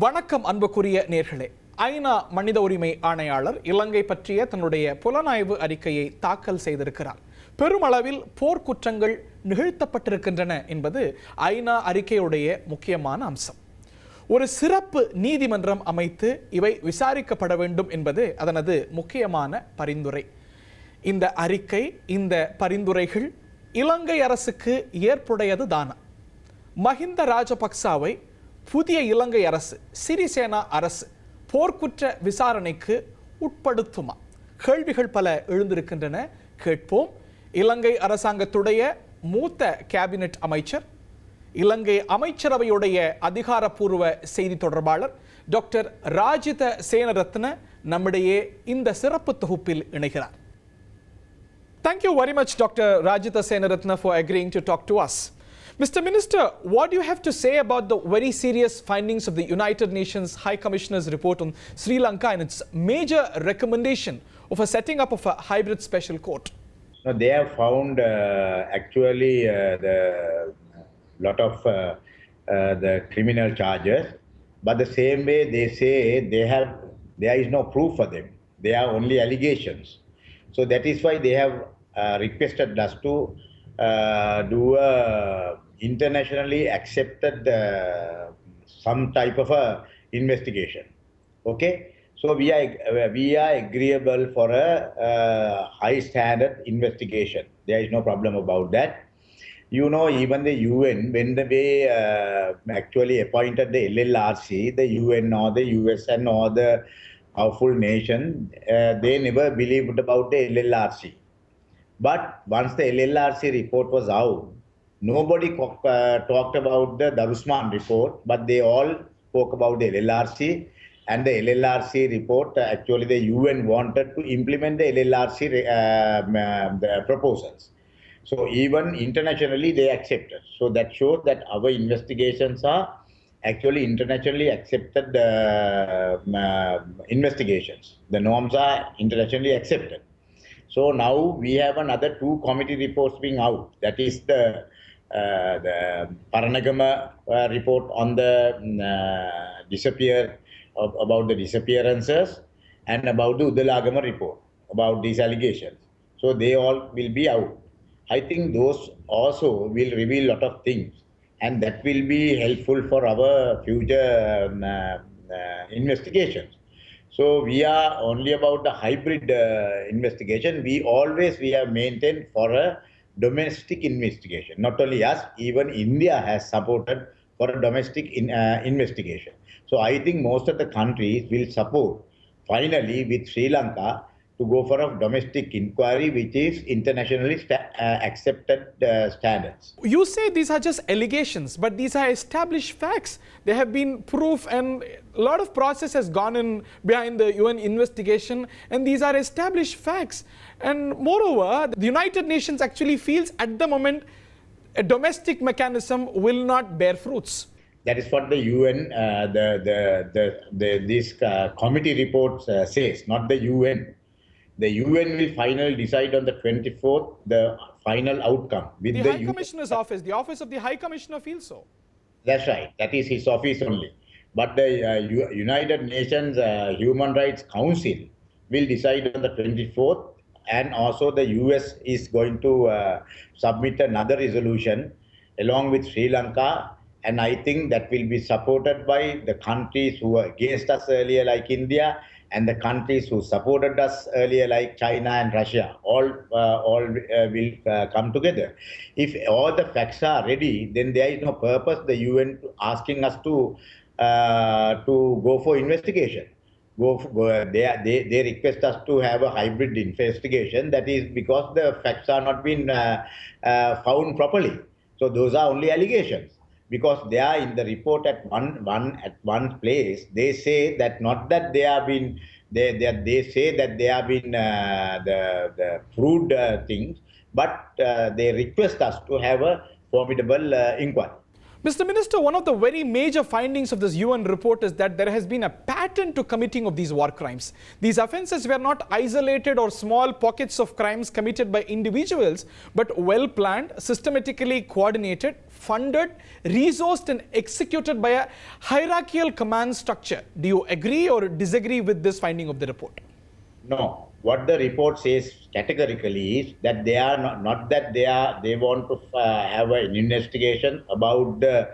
வணக்கம் அன்புக்குரிய நேர்களே. ஐநா மனித உரிமை ஆணையாளர் இலங்கை பற்றிய தன்னுடைய புலனாய்வு அறிக்கையை தாக்கல் செய்திருக்கிறார். பெருமளவில் போர்க்குற்றங்கள் நிகழ்த்தப்பட்டிருக்கின்றன என்பது ஐநா அறிக்கையுடைய முக்கியமான அம்சம். ஒரு சிறப்பு நீதிமன்றம் அமைத்து இவை விசாரிக்கப்பட வேண்டும் என்பது அதனது முக்கியமான பரிந்துரை. இந்த அறிக்கை, இந்த பரிந்துரைகள் இலங்கை அரசுக்கு ஏற்புடையது தானா? மஹிந்த ராஜபக்சாவை புதிய இலங்கை அரசு, சிறிசேனா அரசு போர்க்குற்ற விசாரணைக்கு உட்படுத்துமா? கேள்விகள் பல எழுந்திருக்கின்றன. கேட்போம். இலங்கை அரசாங்கத்துடைய மூத்த கேபினெட் அமைச்சர், இலங்கை அமைச்சரவையுடைய அதிகாரப்பூர்வ செய்தி தொடர்பாளர் டாக்டர் ராஜித சேனரத்ன நம்மிடையே இந்த சிறப்பு தொகுப்பில் இணைகிறார். Thank you very much, Dr. Rajitha Senaratne, for agreeing to talk to us. Mr. Minister, what do you have to say about the very serious findings of the United Nations High Commissioner's report on Sri Lanka and its major recommendation of a setting up of a hybrid special court? No, they have found actually the lot of the criminal charges, but the same way they say there is no proof for them. They are only allegations. So that is why they have requested us to do a internationally accepted some type of a investigation. Okay, so we are agreeable for a high standard investigation. There is no problem about that. You know, even the UN, when they actually appointed the LLRC, the UN or the USN or the powerful nation, they never believed about the LLRC. But once the LLRC report was out, nobody talked about the Darusman report, but they all spoke about the LLRC. And the LLRC report, actually the UN wanted to implement the LLRC the proposals. So even internationally they accepted. So that shows that our investigations are actually internationally accepted investigations. The norms are internationally accepted. So now we have another 2 committee reports being out. That is the Paranagama report on the about the disappearances, and about the Udalagama report about these allegations. So they all will be out. I think those also will reveal a lot of things, and that will be helpful for our future investigations. So we are only about the hybrid investigation. We have maintained for a domestic investigation. Not only us, even India has supported for a domestic investigation. So I think most of the countries will support finally with Sri Lanka to go for a domestic inquiry, which is internationally accepted standards. You say these are just allegations, but these are established facts. There have been proof, and a lot of process has gone in behind the UN investigation, and these are established facts. And moreover, the United Nations actually feels at the moment a domestic mechanism will not bear fruits. That is what the UN, this committee report says, not the UN. The UN will finally decide on the 24th the final outcome. With the High Commissioner's office, the office of the High Commissioner feels so. That's right. That is his office only. But the United Nations Human Rights Council will decide on the 24th, and also the US is going to submit another resolution along with Sri Lanka, and I think that will be supported by the countries who were against us earlier, like India, and the countries who supported us earlier, like China and Russia. All will come together. If all the facts are ready, then there is no purpose the UN asking us to go for investigation. They request us to have a hybrid investigation. That is because the facts are not been found properly. So those are only allegations. Because they are in the report at one place, they say that not that they have been they say that they have been the proved things, but they request us to have a formidable inquiry. Mr. Minister, one of the very major findings of this UN report is that there has been a pattern to committing of these war crimes. These offences were not isolated or small pockets of crimes committed by individuals, but well planned, systematically coordinated, funded, resourced and executed by a hierarchical command structure. Do you agree or disagree with this finding of the report? No. What the report says categorically is that they are not that they want to have an investigation about the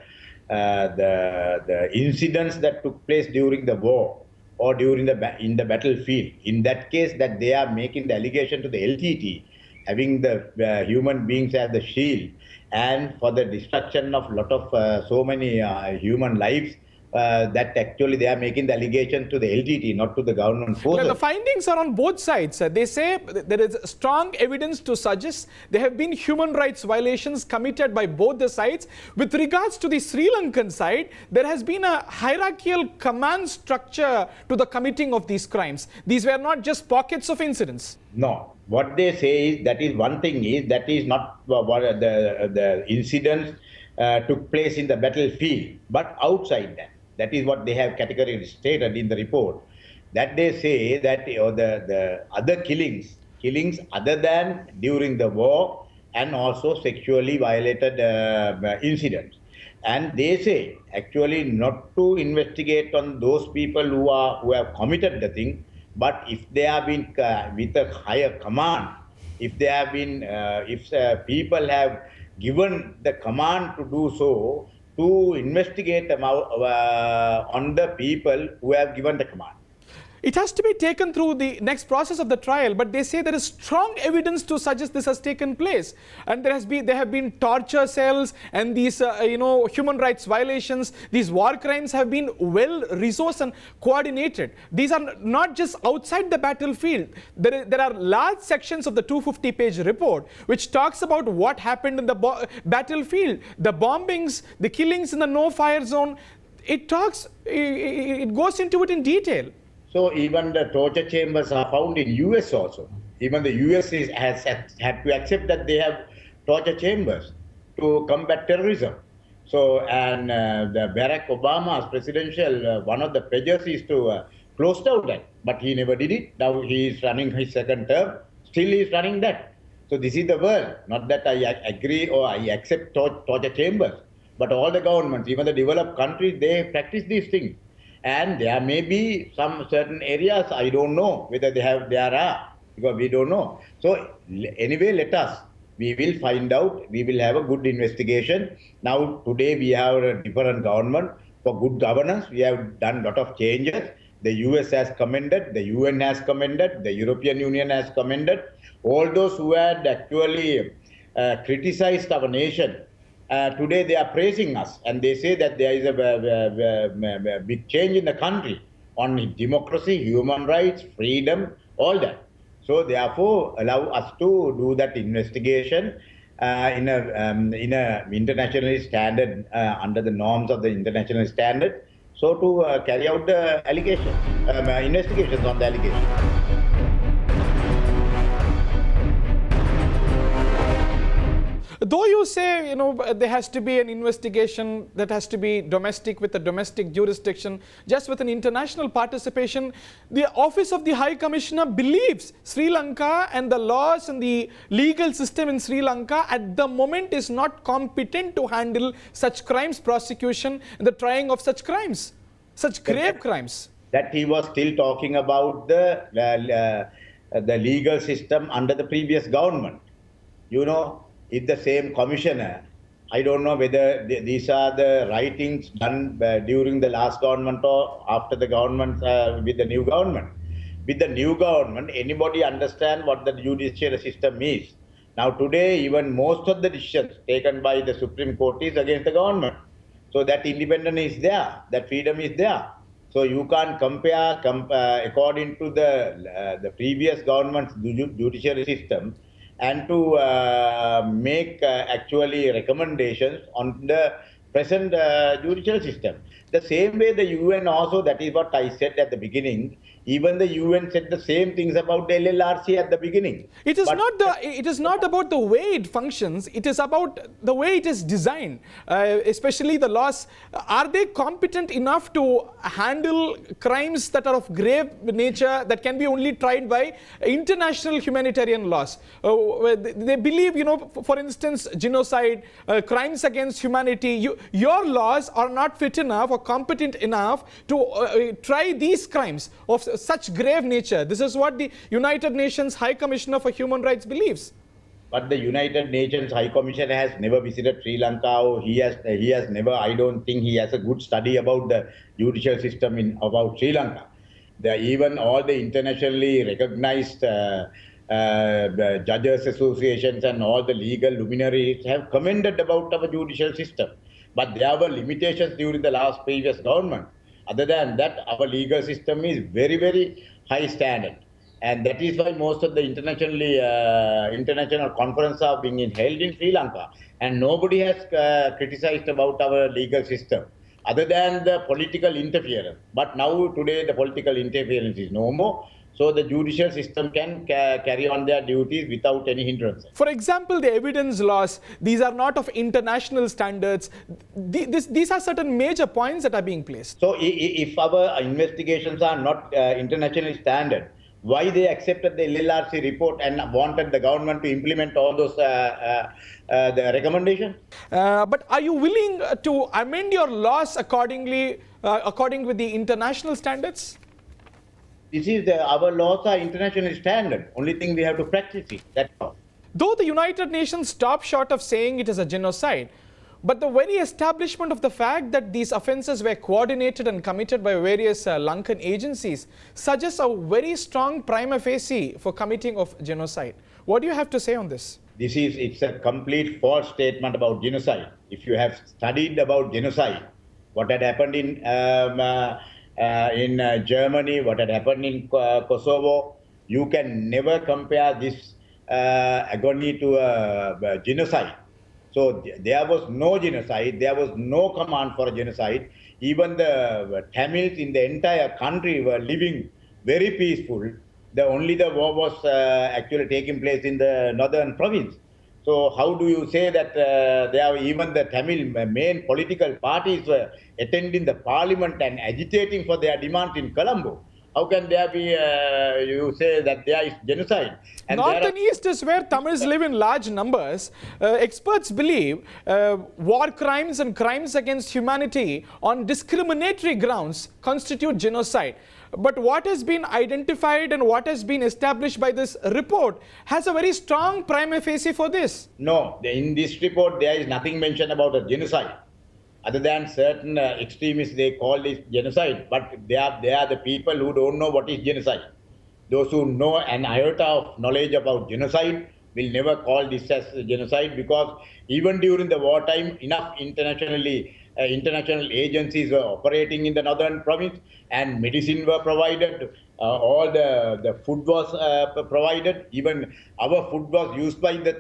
incidents that took place during the war or during in the battlefield. In that case, that they are making the allegation to the LTT, having the human beings as the shield, and for the destruction of lot of so many human lives. That actually they are making the allegation to the LTT, not to the government forces. The findings are on both sides. They say there is strong evidence to suggest there have been human rights violations committed by both the sides. With regards to the Sri Lankan side, there has been a hierarchical command structure to the committing of these crimes. These were not just pockets of incidents. No. What they say is that is one thing is that is not what the incidents took place in the battlefield, but outside that. That is what they have categorically stated in the report. That they say that the other killings other than during the war and also sexually violated incidents. And they say actually not to investigate on those people who have committed the thing, but if they have been with a higher command, if they have been, if people have given the command to do so, to investigate on the people who have given the command. It has to be taken through the next process of the trial, but they say there is strong evidence to suggest this has taken place, and there have been torture cells and these human rights violations. These war crimes have been well resourced and coordinated. These are not just outside the battlefield. There are large sections of the 250-page report which talks about what happened in the battlefield, the bombings, the killings in the no-fire zone. It goes into it in detail. So even the torture chambers are found in US also. Even the US has had to accept that they have torture chambers to combat terrorism. So, and the Barack Obama's presidential, one of the pledges is to close down that, but he never did it. Now he is running his second term, still he is running that. So this is the world. Not that I agree or I accept torture chambers, but all the governments, even the developed countries, they practice these things. And there may be some certain areas, I don't know whether there are, because we don't know. So anyway, we will find out, we will have a good investigation. Now today we have a different government. For good governance, we have done a lot of changes. The US has commended, the UN has commended, the European Union has commended. All those who had actually criticized our nation, today they are praising us, and they say that there is a big change in the country on democracy, human rights, freedom, all that. So therefore, allow us to do that investigation in a internationally standard, under the norms of the international standard. So to carry out the investigations on the allegations. Though you say, there has to be an investigation that has to be domestic with a domestic jurisdiction, just with an international participation, the Office of the High Commissioner believes Sri Lanka and the laws and the legal system in Sri Lanka at the moment is not competent to handle such crimes, prosecution, and the trying of such crimes, such grave crimes. That he was still talking about the legal system under the previous government. If the same commissioner, I don't know whether these are the writings done during the last government or after the government with the new government. With the new government, anybody understand what the judicial system is. Now today, even most of the decisions taken by the Supreme Court is against the government. So that independence is there, that freedom is there. So you can't compare according to the previous government's judicial system and to make actually recommendations on the present judicial system. The same way the UN also, that is what I said at the beginning, even the UN said the same things about the LLRC at the beginning. It is But it is not about the way it functions. It is about the way it is designed. Especially the laws. Are they competent enough to handle crimes that are of grave nature that can be only tried by international humanitarian laws? They believe, for instance, genocide, crimes against humanity. Your laws are not fit enough or competent enough to try these crimes of such grave nature. This is what the United Nations High Commissioner for Human Rights believes. But the United Nations High Commissioner has never visited Sri Lanka. Or he has never. I don't think he has a good study about the judicial system about Sri Lanka. Even all the internationally recognized the judges associations and all the legal luminaries have commented about our judicial system. But there were limitations during the last previous government. Other than that, our legal system is very, very high standard. And that is why most of the international conferences are being held in Sri Lanka. And nobody has criticized about our legal system, other than the political interference. But now, today, the political interference is no more. So the judicial system can carry on their duties without any hindrance. For example, the evidence laws, these are not of international standards. These are certain major points that are being placed. So if our investigations are not internationally standard, why they accepted the LLRC report and wanted the government to implement all those the recommendations? But are you willing to amend your laws according with the international standards? Our laws are international standard. Only thing we have to practice it. That's all. Though the United Nations stopped short of saying it is a genocide, but the very establishment of the fact that these offences were coordinated and committed by various Lankan agencies suggests a very strong prima facie for committing of genocide. What do you have to say on this? It's a complete false statement about genocide. If you have studied about genocide, what had happened in Germany, what had happened in Kosovo, you can never compare this agony to a genocide. So there was no genocide, there was no command for a genocide. Even the Tamils in the entire country were living very peaceful. Only the war was actually taking place in the northern province. So how do you say that even the Tamil main political parties were attending the parliament and agitating for their demands in Colombo? How can there be, you say that there is genocide? And North and East is where Tamils live in large numbers. Experts believe war crimes and crimes against humanity on discriminatory grounds constitute genocide. But what has been identified and what has been established by this report has a very strong prima facie for this. No, in this report there is nothing mentioned about a genocide. Other than certain extremists, they call this genocide, but they are the people who don't know what is genocide. Those who know an iota of knowledge about genocide will never call this as genocide, because even during the wartime, enough international agencies were operating in the northern province, and medicine were provided. All the food was provided. Even our food was used by the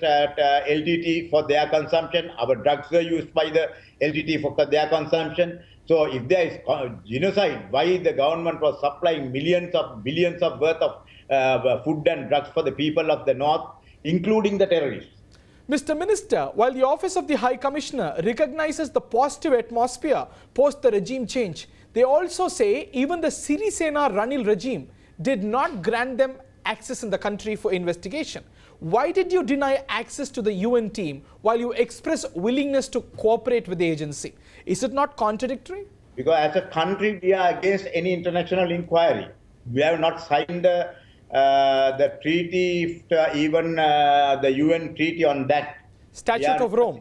LTT for their consumption. Our drugs were used by the LTT for their consumption. So if there is genocide, why the government was supplying billions of worth of food and drugs for the people of the north, including the terrorists? Mr. Minister, while the Office of the High Commissioner recognizes the positive atmosphere post the regime change, they also say even the Sirisena Ranil regime did not grant them access in the country for investigation. Why did you deny access to the UN team while you express willingness to cooperate with the agency? Is it not contradictory? Because as a country, we are against any international inquiry. We have not signed the treaty, even the UN treaty on that. Statute of Rome.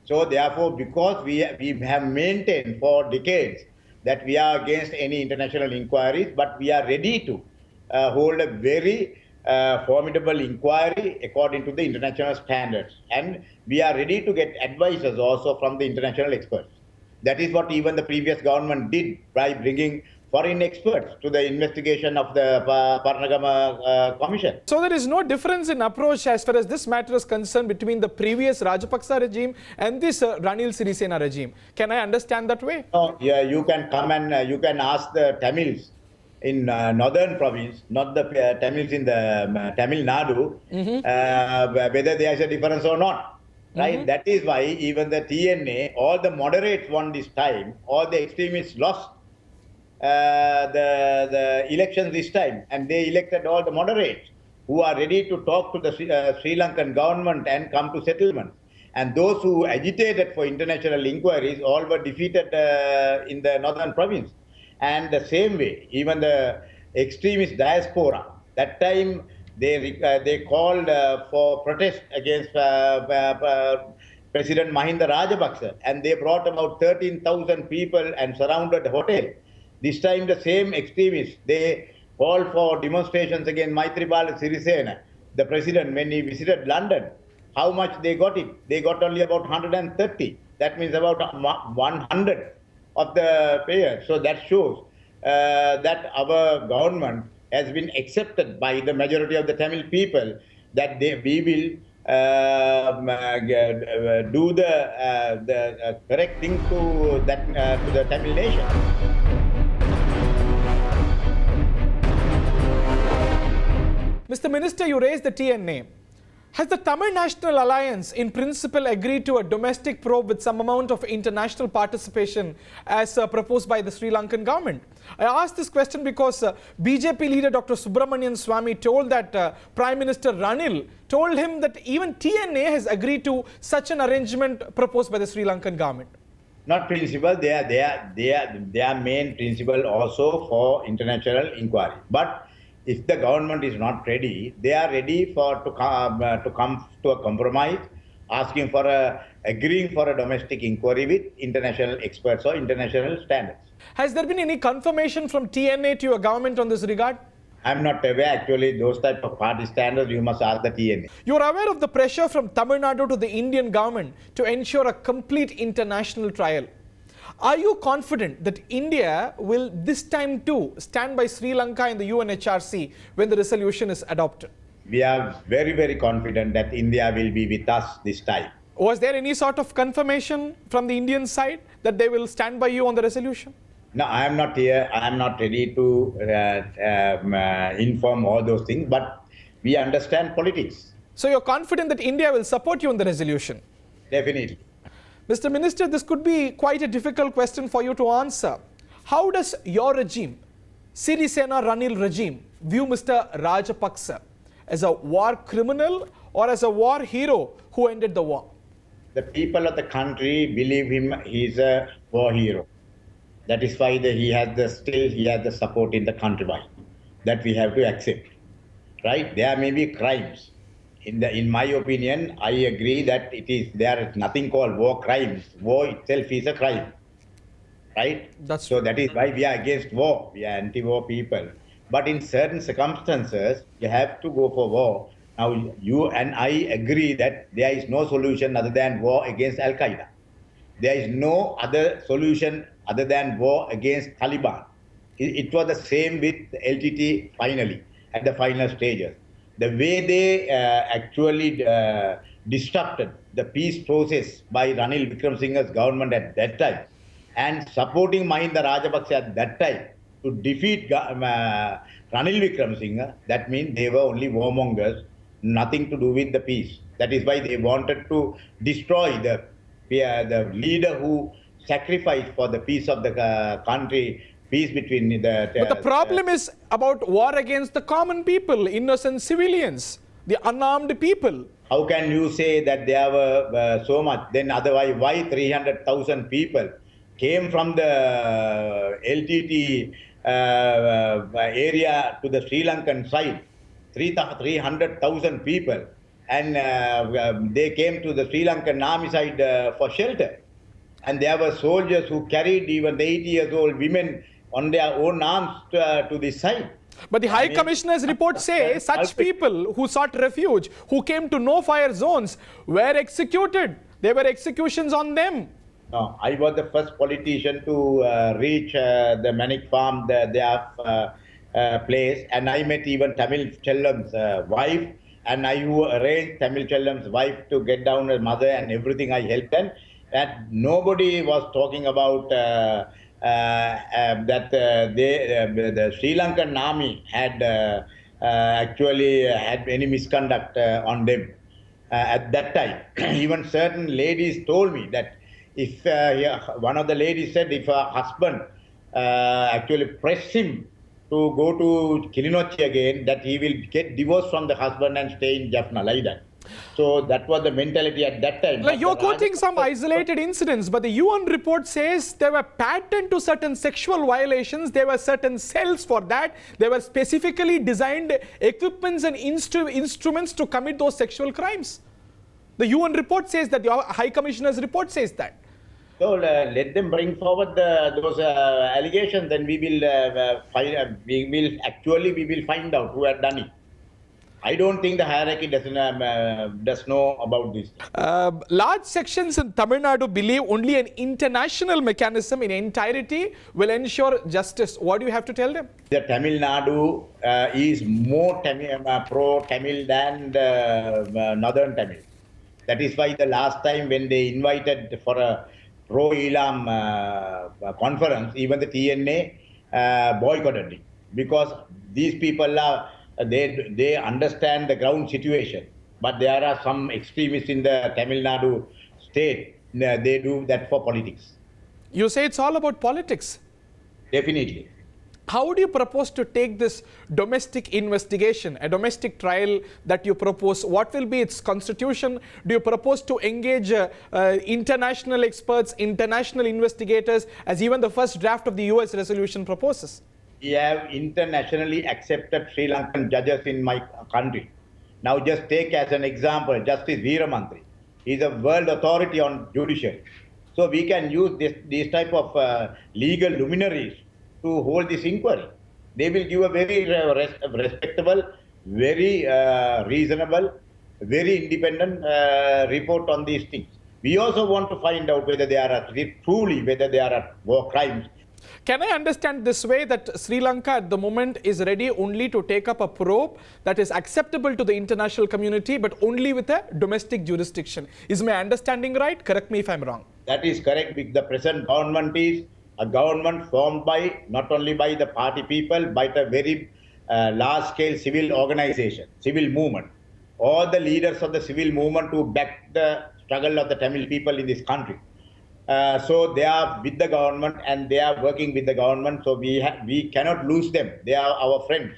So therefore, because we have maintained for decades that we are against any international inquiries, but we are ready to hold a very formidable inquiry according to the international standards. And we are ready to get advices also from the international experts. That is what even the previous government did by bringing foreign experts to the investigation of the Parnagama Commission. So there is no difference in approach as far as this matter is concerned between the previous Rajapaksa regime and this Ranil Sirisena regime. Can I understand that way? No, yeah, you can come and you can ask the Tamils in northern province, not the Tamils in the Tamil Nadu, whether there is a difference or not. Right? That is why even the TNA, all the moderates won this time, all the extremists lost the elections this time, and they elected all the moderates who are ready to talk to the Sri Lankan government and come to settlement. And those who agitated for international inquiries all were defeated in the northern province. And the same way, even the extremist diaspora, that time they called for protest against President Mahinda Rajapaksa, and they brought about 13,000 people and surrounded the hotel. This time the same extremists, they called for demonstrations against Maithripala Sirisena, the president, when he visited London. How much they got it? They got only about 130. That means about 100 of the payers. So that shows that our government has been accepted by the majority of the Tamil people, that we will do the correct thing to the Tamil nation. Mr. Minister, you raised the TNA. Has the Tamil National Alliance in principle agreed to a domestic probe with some amount of international participation as proposed by the Sri Lankan government? I ask this question because BJP leader Dr. Subramanian Swamy told that Prime Minister Ranil told him that even TNA has agreed to such an arrangement proposed by the Sri Lankan government. Not principle, their main principle also for international inquiry. But if the government is not ready, they are ready to come to a compromise, asking for agreeing for a domestic inquiry with international experts or international standards. Has there been any confirmation from TNA to your government on this regard? I'm not aware. Actually, those type of party standards, you must ask the TNA. You are aware of the pressure from Tamil Nadu to the Indian government to ensure a complete international trial. Are you confident that India will this time too stand by Sri Lanka in the UNHRC when the resolution is adopted? We are very, very confident that India will be with us this time. Was there any sort of confirmation from the Indian side that they will stand by you on the resolution? No, I am not here. I am not ready to inform all those things, but we understand politics. So you're confident that India will support you on the resolution? Definitely. Mr. Minister, this could be quite a difficult question for you to answer. How does your regime, Sirisena Ranil regime, view Mr. Rajapaksa? As a war criminal or as a war hero who ended the war? The people of the country believe him, he is a war hero. That is why he has the support in the countrywide. That we have to accept. Right? There may be crimes. In my opinion, I agree that there is nothing called war crimes. War itself is a crime. Right? So that is why we are against war. We are anti-war people. But in certain circumstances, you have to go for war. Now, you and I agree that there is no solution other than war against Al-Qaeda. There is no other solution other than war against Taliban. It was the same with LTT finally, at the final stages. The way they actually disrupted the peace process by Ranil Wickremesinghe's government at that time and supporting Mahinda Rajapaksa at that time to defeat Ranil Wickremesinghe, that means they were only warmongers, nothing to do with the peace. That is why they wanted to destroy the leader who sacrificed for the peace of the country, peace between the... But the problem is about war against the common people, innocent civilians, the unarmed people. How can you say that there were so much? Then otherwise, why 300,000 people came from the LTT area to the Sri Lankan side? 300,000 people. And they came to the Sri Lankan army side for shelter. And there were soldiers who carried even the 80 years old women on their own arms to this side. But the High Commissioner's report says such people who sought refuge, who came to no-fire zones, were executed. There were executions on them. No, I was the first politician to reach the Manik Farm, their place, and I met even Tamil Chellam's wife, and I who arranged Tamil Chellam's wife to get down her mother and everything. I helped them, and nobody was talking about that the Sri Lankan army had actually had any misconduct on them at that time. Even certain ladies told me that if one of the ladies said if her husband actually pressed him to go to Kilinochi again, that he will get divorced from the husband and stay in Jaffna like that. So that was the mentality at that time. Like you're quoting some isolated incidents, but the UN report says there were pattern to certain sexual violations, there were certain cells for that, there were specifically designed equipments and instruments to commit those sexual crimes. The UN report says that, the High Commissioner's report says that. So let them bring forward those allegations, then we will find out who had done it. I don't think the hierarchy does know about this. Large sections in Tamil Nadu believe only an international mechanism in entirety will ensure justice. What do you have to tell them? The Tamil Nadu is more pro-Tamil than the northern Tamil. That is why the last time when they invited for a pro-Elam conference, even the TNA boycotted it. Because these people are they understand the ground situation, but there are some extremists in the Tamil Nadu state. They do that for politics. You say it's all about politics. Definitely. How do you propose to take this domestic investigation, a domestic trial that you propose? What will be its constitution? Do you propose to engage international experts, international investigators, as even the first draft of the US resolution proposes? We have internationally accepted Sri Lankan judges in my country. Now just take as an example Justice Veeramantri. He is a world authority on judiciary. So we can use these type of legal luminaries to hold this inquiry. They will give a very respectable, very reasonable, very independent report on these things. We also want to find out whether they are truly war crimes. Can I understand this way that Sri Lanka at the moment is ready only to take up a probe that is acceptable to the international community, but only with a domestic jurisdiction? Is my understanding right? Correct me if I'm wrong. That is correct. The present government is a government formed by not only by the party people, but a very large-scale civil organization, civil movement. All the leaders of the civil movement who back the struggle of the Tamil people in this country. So they are with the government and they are working with the government. So we cannot lose them. They are our friends.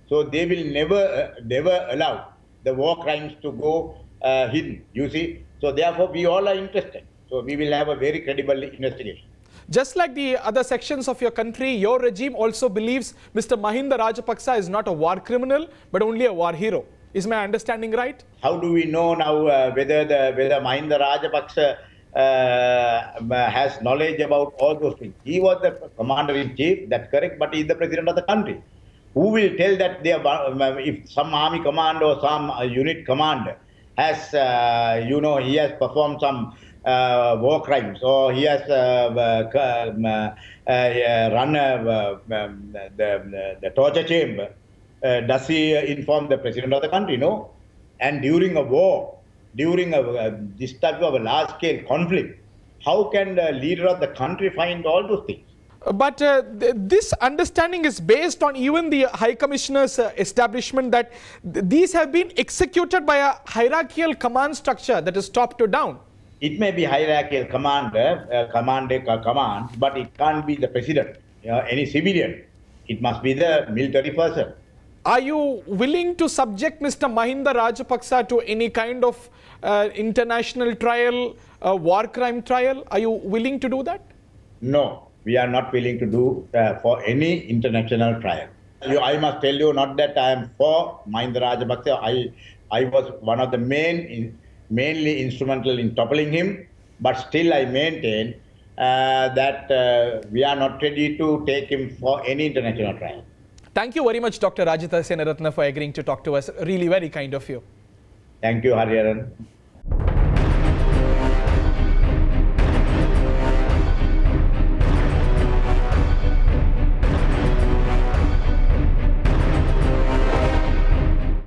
So they will never allow the war crimes to go hidden. You see. So therefore we all are interested. So we will have a very credible investigation. Just like the other sections of your country, your regime also believes Mr. Mahinda Rajapaksa is not a war criminal, but only a war hero. Is my understanding right? How do we know now whether Mahinda Rajapaksa has knowledge about all those things? He was the commander-in-chief, that's correct, but he is the president of the country. Who will tell that if some army command or some unit command has, he has performed some war crimes, or he has run the torture chamber, does he inform the president of the country? No. And during a war, during this type of a large-scale conflict, how can the leader of the country find all those things? But this understanding is based on even the High Commissioner's establishment that these have been executed by a hierarchical command structure that is top to down. It may be hierarchical command, but it can't be the president, any civilian. It must be the military person. Are you willing to subject Mr. Mahinda Rajapaksa to any kind of international trial, war crime trial? Are you willing to do that? No, we are not willing to do for any international trial. I must tell you, not that I am for Mahinda Rajapaksa. I was one of the mainly instrumental in toppling him, but still I maintain that we are not ready to take him for any international trial. Thank you very much, Dr. Rajitha Senaratne, for agreeing to talk to us. Really very kind of you. Thank you, Hariharan.